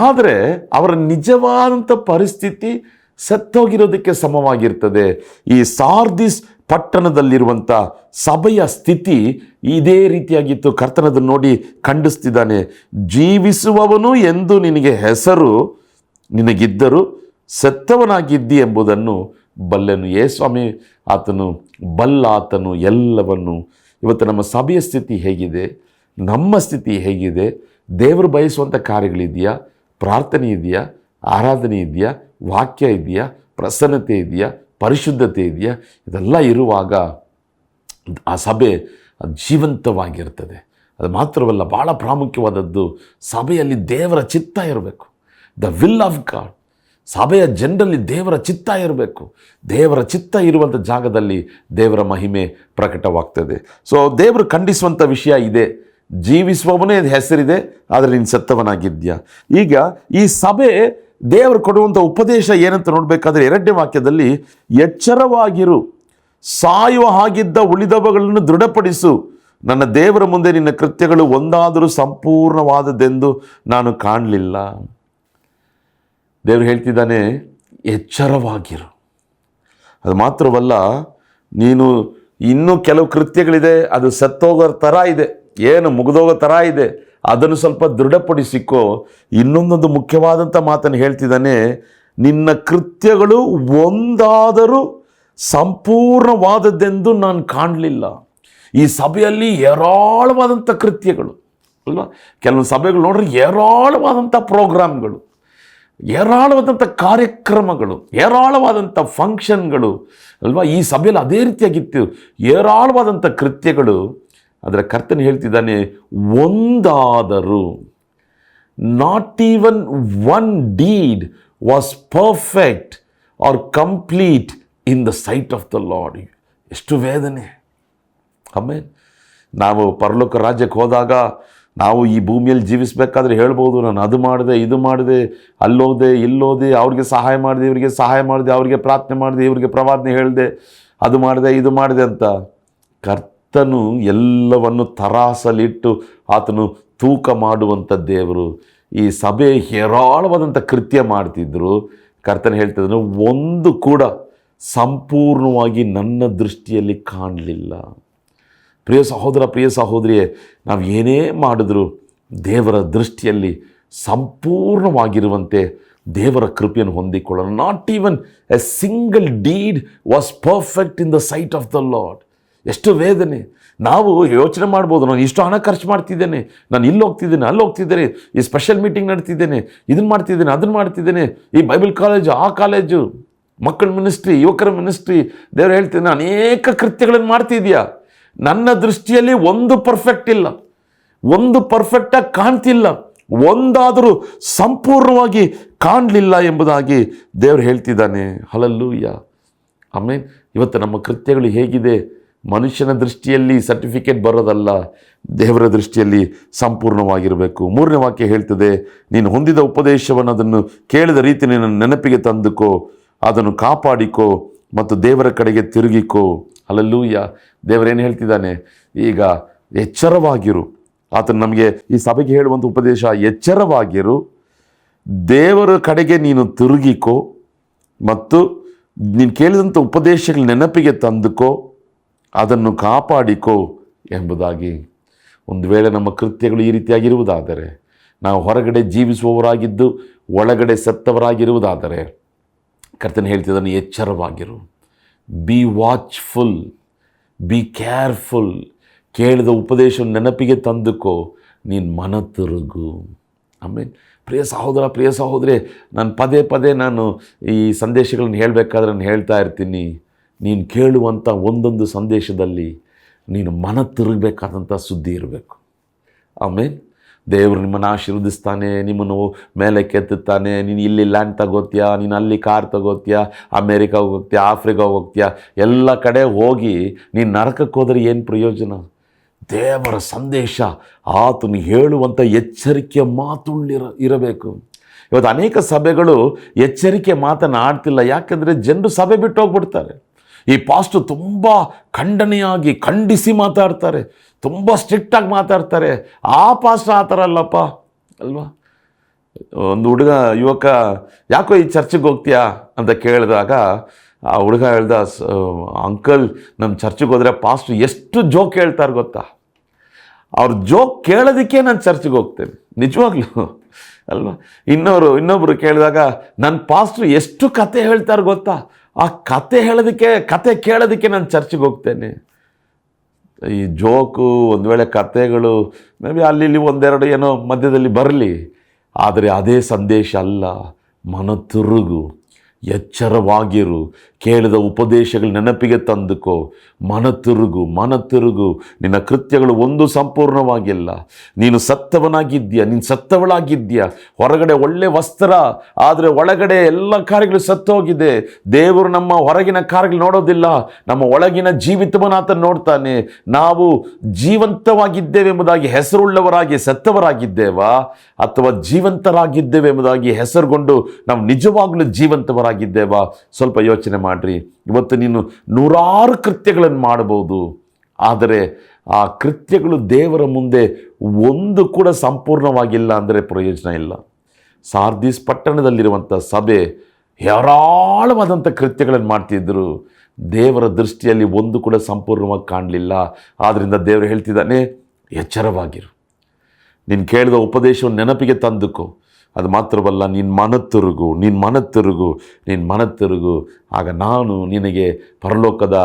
ಆದರೆ ಅವರ ನಿಜವಾದಂಥ ಪರಿಸ್ಥಿತಿ ಸತ್ತೋಗಿರೋದಕ್ಕೆ ಸಮವಾಗಿರ್ತದೆ. ಈ ಸಾರ್ದಿಸ್ ಪಟ್ಟಣದಲ್ಲಿರುವಂಥ ಸಭೆಯ ಸ್ಥಿತಿ ಇದೇ ರೀತಿಯಾಗಿತ್ತು. ಕರ್ತನದನ್ನು ನೋಡಿ ಖಂಡಿಸ್ತಿದ್ದಾನೆ. ಜೀವಿಸುವವನು ಎಂದು ನಿನಗೆ ಹೆಸರು ನಿನಗಿದ್ದರೂ ಸತ್ತವನಾಗಿದ್ದಿ ಎಂಬುದನ್ನು ಬಲ್ಲೆನು. ಸ್ವಾಮಿ ಆತನು ಬಲ್ಲ, ಆತನು ಎಲ್ಲವನ್ನು. ಇವತ್ತು ನಮ್ಮ ಸಭೆಯ ಸ್ಥಿತಿ ಹೇಗಿದೆ, ನಮ್ಮ ಸ್ಥಿತಿ ಹೇಗಿದೆ, ದೇವರು ಬಯಸುವಂಥ ಕಾರ್ಯಗಳಿದೆಯಾ, ಪ್ರಾರ್ಥನೆ ಇದೆಯಾ, ಆರಾಧನೆ ಇದೆಯಾ, ವಾಕ್ಯ ಇದೆಯಾ, ಪ್ರಸನ್ನತೆ ಇದೆಯಾ, ಪರಿಶುದ್ಧತೆ ಇದೆಯಾ, ಇದೆಲ್ಲ ಇರುವಾಗ ಆ ಸಭೆ ಜೀವಂತವಾಗಿರ್ತದೆ. ಅದು ಮಾತ್ರವಲ್ಲ, ಭಾಳ ಪ್ರಾಮುಖ್ಯವಾದದ್ದು ಸಭೆಯಲ್ಲಿ ದೇವರ ಚಿತ್ತ ಇರಬೇಕು. The will of god. ಸಭೆಯ ಜನರಲ್ಲಿ ದೇವರ ಚಿತ್ತ ಇರಬೇಕು. ದೇವರ ಚಿತ್ತ ಇರುವಂಥ ಜಾಗದಲ್ಲಿ ದೇವರ ಮಹಿಮೆ ಪ್ರಕಟವಾಗ್ತದೆ. ಸೊ ದೇವರು ಖಂಡಿಸುವಂಥ ವಿಷಯ ಇದೆ. ಜೀವಿಸುವವನೇ ಹೆಸರಿದೆ, ಆದರೆ ನೀನು ಸತ್ತವನಾಗಿದ್ಯಾ. ಈಗ ಈ ಸಭೆ ದೇವರು ಕೊಡುವಂಥ ಉಪದೇಶ ಏನಂತ ನೋಡಬೇಕಾದ್ರೆ 2ನೇ ವಾಕ್ಯದಲ್ಲಿ, ಎಚ್ಚರವಾಗಿರು, ಸಾಯುವ ಹಾಗಿದ್ದ ಉಳಿದವುಗಳನ್ನು ದೃಢಪಡಿಸು, ನನ್ನ ದೇವರ ಮುಂದೆ ನಿನ್ನ ಕೃತ್ಯಗಳು ಒಂದಾದರೂ ಸಂಪೂರ್ಣವಾದದ್ದೆಂದು ನಾನು ಕಾಣಲಿಲ್ಲ. ದೇವರು ಹೇಳ್ತಿದ್ದಾನೆ, ಎಚ್ಚರವಾಗಿರು. ಅದು ಮಾತ್ರವಲ್ಲ, ನೀನು ಇನ್ನೂ ಕೆಲವು ಕೃತ್ಯಗಳಿದೆ, ಅದು ಸತ್ತೋಗೋ ಥರ ಇದೆ, ಏನು ಮುಗಿದೋಗೋ ಥರ ಇದೆ, ಅದನ್ನು ಸ್ವಲ್ಪ ದೃಢಪಡಿಸಿಕೋ. ಇನ್ನೊಂದೊಂದು ಮುಖ್ಯವಾದಂಥ ಮಾತನ್ನು ಹೇಳ್ತಿದ್ದಾನೆ, ನಿನ್ನ ಕೃತ್ಯಗಳು ಒಂದಾದರೂ ಸಂಪೂರ್ಣವಾದದ್ದೆಂದು ನಾನು ಕಾಣಲಿಲ್ಲ. ಈ ಸಭೆಯಲ್ಲಿ ಏರಾಳವಾದಂಥ ಕೃತ್ಯಗಳು ಅಲ್ವಾ. ಕೆಲವೊಂದು ಸಭೆಗಳು ನೋಡ್ರಿ, ಏರಾಳವಾದಂಥ ಪ್ರೋಗ್ರಾಮ್ಗಳು, ಏರಾಳವಾದಂಥ ಕಾರ್ಯಕ್ರಮಗಳು, ಏರಾಳವಾದಂಥ ಫಂಕ್ಷನ್ಗಳು ಅಲ್ವಾ. ಈ ಸಭೆಯಲ್ಲಿ ಅದೇ ರೀತಿಯಾಗಿತ್ತು, ಏರಾಳವಾದಂಥ ಕೃತ್ಯಗಳು. ಅದರ ಕರ್ತನು ಹೇಳ್ತಿದ್ದಾನೆ, ಒಂದಾದರೂ, not even one deed was perfect or complete in the sight of the Lord. ಎಷ್ಟು ವೇದನೆ. ಆಮೇಲೆ ನಾವು ಪರಲೋಕ ರಾಜ್ಯಕ್ಕೆ ಹೋದಾಗ ನಾವು ಈ ಭೂಮಿಯಲ್ಲಿ ಜೀವಿಸಬೇಕಾದ್ರೆ ಹೇಳ್ಬೋದು, ನಾನು ಅದು ಮಾಡಿದೆ, ಇದು ಮಾಡಿದೆ, ಅಲ್ಲೋದೆ, ಇಲ್ಲೋದೆ, ಅವ್ರಿಗೆ ಸಹಾಯ ಮಾಡಿದೆ, ಇವರಿಗೆ ಸಹಾಯ ಮಾಡಿದೆ, ಅವರಿಗೆ ಪ್ರಾರ್ಥನೆ ಮಾಡಿದೆ, ಇವರಿಗೆ ಪ್ರವಾದನೆ ಹೇಳಿದೆ, ಅದು ಮಾಡಿದೆ, ಇದು ಮಾಡಿದೆ ಅಂತ. ಕರ್ತನು ಎಲ್ಲವನ್ನು ತರಾಸಲಿಟ್ಟು ಆತನು ತೂಕ ಮಾಡುವಂಥ ದೇವರು. ಈ ಸಭೆ ಹೇರಾಳವಾದಂಥ ಕೃತ್ಯ ಮಾಡ್ತಿದ್ರು. ಕರ್ತನ ಹೇಳ್ತಿದ್ರು, ಒಂದು ಕೂಡ ಸಂಪೂರ್ಣವಾಗಿ ನನ್ನ ದೃಷ್ಟಿಯಲ್ಲಿ ಕಾಣಲಿಲ್ಲ. ಪ್ರಿಯ ಸಹೋದರ, ಪ್ರಿಯ ಸಹೋದರಿಯೇ, ನಾವು ಏನೇ ಮಾಡಿದ್ರು ದೇವರ ದೃಷ್ಟಿಯಲ್ಲಿ ಸಂಪೂರ್ಣವಾಗಿರುವಂತೆ ದೇವರ ಕೃಪೆಯನ್ನು ಹೊಂದಿಕೊಳ್ಳೋಣ. Not even a single deed was perfect in the sight of the Lord. ಎಷ್ಟು ವೇದನೆ! ನಾವು ಯೋಚನೆ ಮಾಡ್ಬೋದು, ನಾನು ಇಷ್ಟು ಹಣ ಖರ್ಚು ಮಾಡ್ತಿದ್ದೇನೆ, ನಾನು ಇಲ್ಲಿ ಹೋಗ್ತಿದ್ದೇನೆ, ಅಲ್ಲಿ ಹೋಗ್ತಿದ್ದೇನೆ, ಈ ಸ್ಪೆಷಲ್ ಮೀಟಿಂಗ್ ನಡ್ತಿದ್ದೇನೆ, ಇದನ್ನು ಮಾಡ್ತಿದ್ದೇನೆ, ಅದನ್ನು ಮಾಡ್ತಿದ್ದೇನೆ, ಈ ಬೈಬಲ್ ಕಾಲೇಜು, ಆ ಕಾಲೇಜು, ಮಕ್ಕಳ ಮಿನಿಸ್ಟ್ರಿ, ಯುವಕರ ಮಿನಿಸ್ಟ್ರಿ, ದೇವರು ಹೇಳ್ತಿದ್ದಾನೆ ಅನೇಕ ಕೃತ್ಯಗಳನ್ನು ಮಾಡ್ತಿದ್ಯಾ. ನನ್ನ ದೃಷ್ಟಿಯಲ್ಲಿ ಒಂದು ಪರ್ಫೆಕ್ಟ್ ಇಲ್ಲ, ಒಂದು ಪರ್ಫೆಕ್ಟಾಗಿ ಕಾಣ್ತಿಲ್ಲ, ಒಂದಾದರೂ ಸಂಪೂರ್ಣವಾಗಿ ಕಾಣಲಿಲ್ಲ ಎಂಬುದಾಗಿ ದೇವರು ಹೇಳ್ತಿದ್ದಾನೆ. Hallelujah, amen. ಇವತ್ತು ನಮ್ಮ ಕೃತ್ಯಗಳು ಹೇಗಿದೆ? ಮನುಷ್ಯನ ದೃಷ್ಟಿಯಲ್ಲಿ ಸರ್ಟಿಫಿಕೇಟ್ ಬರೋದಲ್ಲ, ದೇವರ ದೃಷ್ಟಿಯಲ್ಲಿ ಸಂಪೂರ್ಣವಾಗಿರಬೇಕು. 3ನೇ ವಾಕ್ಯ ಹೇಳ್ತದೆ, ನೀನು ಹೊಂದಿದ ಉಪದೇಶವನ್ನು, ಅದನ್ನು ಕೇಳಿದ ರೀತಿ ನಿನ್ನ ನೆನಪಿಗೆ ತಂದುಕೋ, ಅದನ್ನು ಕಾಪಾಡಿಕೋ ಮತ್ತು ದೇವರ ಕಡೆಗೆ ತಿರುಗಿಕೋ. ಹಲ್ಲೆಲೂಯಾ. ದೇವರೇನು ಹೇಳ್ತಿದ್ದಾನೆ? ಈಗ ಎಚ್ಚರವಾಗಿರು. ಆತನು ನಮಗೆ ಈ ಸಭೆಗೆ ಹೇಳುವಂಥ ಉಪದೇಶ, ಎಚ್ಚರವಾಗಿರು, ದೇವರ ಕಡೆಗೆ ನೀನು ತಿರುಗಿಕೋ ಮತ್ತು ನೀನು ಕೇಳಿದಂಥ ಉಪದೇಶಗಳ ನೆನಪಿಗೆ ತಂದುಕೋ, ಅದನ್ನು ಕಾಪಾಡಿಕೋ ಎಂಬುದಾಗಿ. ಒಂದು ವೇಳೆ ನಮ್ಮ ಕೃತ್ಯಗಳು ಈ ರೀತಿಯಾಗಿರುವುದಾದರೆ, ನಾವು ಹೊರಗಡೆ ಜೀವಿಸುವವರಾಗಿದ್ದು ಒಳಗಡೆ ಸತ್ತವರಾಗಿರುವುದಾದರೆ, ಕರ್ತನು ಹೇಳ್ತಿದ್ದಾನೆ, ಎಚ್ಚರವಾಗಿರು. Be watchful, be careful. ಕೇಳಿದ ಉಪದೇಶವನ್ನು ನೆನಪಿಗೆ ತಂದುಕೋ, ನೀನು ಮನ ತಿರುಗು. ಆಮೇಲೆ ಪ್ರಿಯ ಸಹೋದರ, ಪ್ರಿಯ ಸಹೋದರಿ, ನಾನು ಪದೇ ಪದೇ ನಾನು ಈ ಸಂದೇಶಗಳನ್ನು ಹೇಳಬೇಕಾದ್ರೆ ನಾನು ಹೇಳ್ತಾ ಇರ್ತೀನಿ, ನೀನು ಕೇಳುವಂಥ ಒಂದೊಂದು ಸಂದೇಶದಲ್ಲಿ ನೀನು ಮನ ತಿರುಗಬೇಕಾದಂಥ ಸುದ್ದಿ ಇರಬೇಕು. ಆಮೇಲೆ ದೇವರು ನಿಮ್ಮನ್ನು ಆಶೀರ್ವದಿಸ್ತಾನೆ, ನಿಮ್ಮನ್ನು ಮೇಲೆ ಕೆತ್ತುತ್ತಾನೆ. ನೀನು ಇಲ್ಲಿ ಲ್ಯಾಂಡ್ ತಗೋತೀಯಾ, ನೀನು ಅಲ್ಲಿ ಕಾರ್ ತಗೋತೀಯಾ, ಅಮೇರಿಕಾಗೆ ಹೋಗ್ತೀಯಾ, ಆಫ್ರಿಕಾಗೆ ಹೋಗ್ತೀಯಾ, ಎಲ್ಲ ಕಡೆ ಹೋಗಿ ನೀನು ನರಕಕ್ಕೆ ಹೋದರೆ ಏನು ಪ್ರಯೋಜನ? ದೇವರ ಸಂದೇಶ, ಆತನು ಹೇಳುವಂಥ ಎಚ್ಚರಿಕೆಯ ಇರಬೇಕು. ಇವತ್ತು ಅನೇಕ ಸಭೆಗಳು ಎಚ್ಚರಿಕೆ ಮಾತನಾಡ್ತಿಲ್ಲ. ಯಾಕೆಂದರೆ ಜನರು ಸಭೆ ಬಿಟ್ಟು ಹೋಗ್ಬಿಡ್ತಾರೆ. ಈ ಪಾಸ್ಟರ್ ತುಂಬ ಖಂಡನೆಯಾಗಿ ಖಂಡಿಸಿ ಮಾತಾಡ್ತಾರೆ, ತುಂಬ ಸ್ಟ್ರಿಕ್ಟಾಗಿ ಮಾತಾಡ್ತಾರೆ. ಆ ಪಾಸ್ಟರ್ ಆ ಥರ ಅಲ್ಲಪ್ಪ ಅಲ್ವಾ? ಒಂದು ಯುವಕ ಯಾಕೋ ಈ ಚರ್ಚಿಗೆ ಹೋಗ್ತೀಯಾ ಅಂತ ಕೇಳಿದಾಗ ಆ ಹುಡುಗ ಹೇಳ್ದ, ಅಂಕಲ್, ನಮ್ಮ ಚರ್ಚಿಗೆ ಹೋದರೆ ಪಾಸ್ಟರ್ ಎಷ್ಟು ಜೋಕ್ ಹೇಳ್ತಾರೆ ಗೊತ್ತಾ? ಅವ್ರ ಜೋಕ್ ಕೇಳೋದಕ್ಕೆ ನಾನು ಚರ್ಚಿಗೆ ಹೋಗ್ತೇನೆ, ನಿಜವಾಗ್ಲೂ ಅಲ್ವಾ? ಇನ್ನೊಬ್ಬರು ಕೇಳಿದಾಗ, ನನ್ನ ಪಾಸ್ಟರ್ ಎಷ್ಟು ಕತೆ ಹೇಳ್ತಾರೆ ಗೊತ್ತಾ? ಆ ಕತೆ ಕೇಳೋದಕ್ಕೆ ನಾನು ಚರ್ಚಿಗೆ ಹೋಗ್ತೇನೆ. ಈ ಜೋಕು, ಒಂದು ವೇಳೆ ಕತೆಗಳು ಮೇ ಬಿ ಅಲ್ಲಿ ಒಂದೆರಡು ಏನೋ ಮಧ್ಯದಲ್ಲಿ ಬರಲಿ, ಆದರೆ ಅದೇ ಸಂದೇಶ ಅಲ್ಲ. ಮನ ತಿರುಗು, ಎಚ್ಚರವಾಗಿರು, ಕೇಳಿದ ಉಪದೇಶಗಳು ನೆನಪಿಗೆ ತಂದುಕೋ, ಮನ ತಿರುಗು. ನಿನ್ನ ಕೃತ್ಯಗಳು ಒಂದು ಸಂಪೂರ್ಣವಾಗಿಲ್ಲ. ನೀನು ಸತ್ತವನಾಗಿದ್ದೀಯ, ನೀನು ಸತ್ತವಳಾಗಿದ್ದೀಯ. ಹೊರಗಡೆ ಒಳ್ಳೆ ವಸ್ತ್ರ, ಆದರೆ ಒಳಗಡೆ ಎಲ್ಲ ಕಾರ್ಯಗಳು ಸತ್ತೋಗಿದೆ. ದೇವರು ನಮ್ಮ ಹೊರಗಿನ ಕಾರ್ಯಗಳು ನೋಡೋದಿಲ್ಲ, ನಮ್ಮ ಒಳಗಿನ ಜೀವಿತವನ್ನು ಆತ ನೋಡ್ತಾನೆ. ನಾವು ಜೀವಂತವಾಗಿದ್ದೇವೆ ಎಂಬುದಾಗಿ ಹೆಸರುಳ್ಳವರಾಗಿ ಸತ್ತವರಾಗಿದ್ದೇವಾ, ಅಥವಾ ಜೀವಂತರಾಗಿದ್ದೇವೆ ಎಂಬುದಾಗಿ ಹೆಸರುಗೊಂಡು ನಾವು ನಿಜವಾಗ್ಲೂ ಜೀವಂತವರಾಗಿದ್ದೇವಾ? ಸ್ವಲ್ಪ ಯೋಚನೆ ಮಾಡ್ರಿ. ಇವತ್ತು ನೀನು 100 ಕೃತ್ಯಗಳನ್ನು ಮಾಡಬಹುದು, ಆದರೆ ಆ ಕೃತ್ಯಗಳು ದೇವರ ಮುಂದೆ ಒಂದು ಕೂಡ ಸಂಪೂರ್ಣವಾಗಿಲ್ಲ ಅಂದರೆ ಪ್ರಯೋಜನ ಇಲ್ಲ. ಸಾರ್ದಿಸ್ ಪಟ್ಟಣದಲ್ಲಿರುವಂಥ ಸಭೆ ಹೇರಾಳವಾದಂಥ ಕೃತ್ಯಗಳನ್ನು ಮಾಡ್ತಿದ್ದರು, ದೇವರ ದೃಷ್ಟಿಯಲ್ಲಿ ಒಂದು ಕೂಡ ಸಂಪೂರ್ಣವಾಗಿ ಕಾಣಲಿಲ್ಲ. ಆದ್ದರಿಂದ ದೇವರು ಹೇಳ್ತಿದ್ದಾನೆ, ಎಚ್ಚರವಾಗಿರು, ನೀನು ಕೇಳಿದ ಉಪದೇಶವನ್ನು ನೆನಪಿಗೆ ತಂದುಕೋ. ಅದು ಮಾತ್ರವಲ್ಲ, ನೀನು ಮನ ತಿರುಗು, ಆಗ ನಾನು ನಿನಗೆ ಪರಲೋಕದ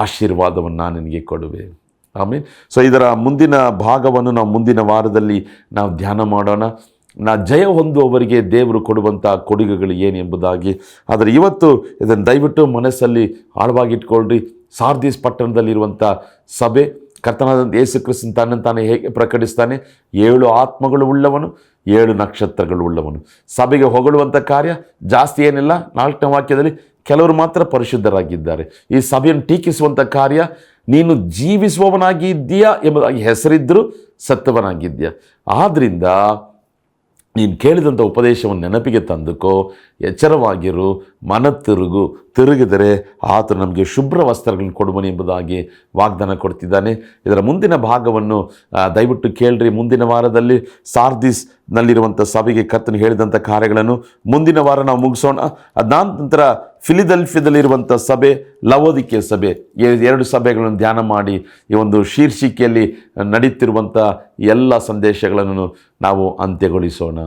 ಆಶೀರ್ವಾದವನ್ನು ನಿನಗೆ ಕೊಡುವೆ. ಆಮೇಲೆ ಇದರ ಮುಂದಿನ ಭಾಗವನ್ನು ನಾವು ಮುಂದಿನ ವಾರದಲ್ಲಿ ನಾವು ಧ್ಯಾನ ಮಾಡೋಣ. ಜಯ ಹೊಂದುವವರಿಗೆ ದೇವರು ಕೊಡುವಂಥ ಕೊಡುಗೆಗಳು ಏನು ಎಂಬುದಾಗಿ. ಆದರೆ ಇವತ್ತು ಇದನ್ನು ದಯವಿಟ್ಟು ಮನಸ್ಸಲ್ಲಿ ಆಳವಾಗಿಟ್ಕೊಳ್ರಿ. ಸಾರ್ದಿಸ್ ಪಟ್ಟಣದಲ್ಲಿರುವಂಥ ಸಭೆ ಕರ್ತನಾದಂಥ ಯೇಸು ಕ್ರಿಸ್ತನು ತನ್ನನ್ನು ತಾನೇ ಹೇಗೆ ಪ್ರಕಟಿಸ್ತಾನೆ? 7 ಆತ್ಮಗಳು ಉಳ್ಳವನು, 7 ನಕ್ಷತ್ರಗಳು ಉಳ್ಳವನು. ಸಭೆಗೆ ಹೊಗಳುವಂಥ ಕಾರ್ಯ ಜಾಸ್ತಿ ಏನಿಲ್ಲ. 4ನೇ ವಾಕ್ಯದಲ್ಲಿ ಕೆಲವರು ಮಾತ್ರ ಪರಿಶುದ್ಧರಾಗಿದ್ದಾರೆ. ಈ ಸಭೆಯನ್ನು ಟೀಕಿಸುವಂಥ ಕಾರ್ಯ, ನೀನು ಜೀವಿಸುವವನಾಗಿದ್ದೀಯಾ ಎಂಬುದಾಗಿ ಹೆಸರಿದ್ದರೂ ಸತ್ತವನಾಗಿದ್ದೀಯಾ. ಆದ್ದರಿಂದ ನೀನು ಕೇಳಿದಂಥ ಉಪದೇಶವನ್ನು ನೆನಪಿಗೆ ತಂದುಕೋ, ಎಚ್ಚರವಾಗಿರು, ತಿರುಗಿದರೆ ಆತ ನಮಗೆ ಶುಭ್ರ ವಸ್ತ್ರಗಳನ್ನು ಕೊಡುವನು ಎಂಬುದಾಗಿ ವಾಗ್ದಾನ ಕೊಡ್ತಿದ್ದಾನೆ. ಇದರ ಮುಂದಿನ ಭಾಗವನ್ನು ದಯವಿಟ್ಟು ಕೇಳ್ರಿ. ಮುಂದಿನ ವಾರದಲ್ಲಿ ಸಾರ್ದಿಸ್ನಲ್ಲಿರುವಂಥ ಸಭೆಗೆ ಕರ್ತನು ಹೇಳಿದಂಥ ಕಾರ್ಯಗಳನ್ನು ಮುಂದಿನ ವಾರ ನಾವು ಮುಗಿಸೋಣ. ಅದಾದ ಫಿಲಿದೆಲ್ಫಿಯದಲ್ಲಿರುವಂಥ ಸಭೆ, ಲವೋದಿಕೆ ಸಭೆ, ಎರಡು ಸಭೆಗಳನ್ನು ಧ್ಯಾನ ಮಾಡಿ ಈ ಒಂದು ಶೀರ್ಷಿಕೆಯಲ್ಲಿ ನಡೀತಿರುವಂಥ ಎಲ್ಲ ಸಂದೇಶಗಳನ್ನು ನಾವು ಅಂತ್ಯಗೊಳಿಸೋಣ.